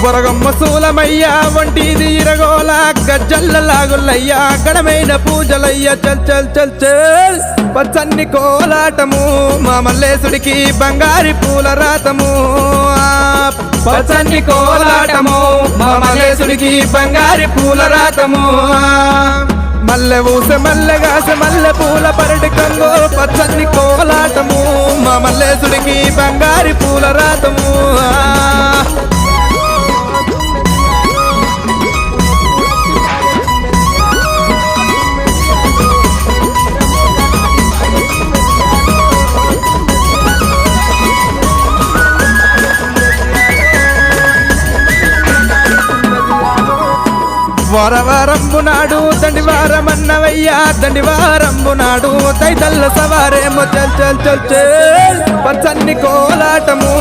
బొరగమ్మ సూలమయ్యా వంటిది ఇరగోల గజ్జల్ల లాగులయ్యా గడమైన పూజలయ్యా చల్ చల్ చల్ చల్ పచ్చన్ని కోలాటము మా మల్లేశుడికి బంగారి పూల రాతము పచ్చన్ని కోలాటము మా మల్లేశుడికి బంగారి పూల రాతము మల్లె ఊసె మల్లెగాసె మల్లె పూల పరటి కంగో పచ్చన్ని కోలాటము మా మల్లేశుడికి బంగారి పూల రాతము వారవారంబు నాడు దండివారమన్నవయ్యా దండివారంబు నాడు తైతల్ల సవారేమో చల్ చల్ చల్ చల్ పచ్చన్ని కోలాటము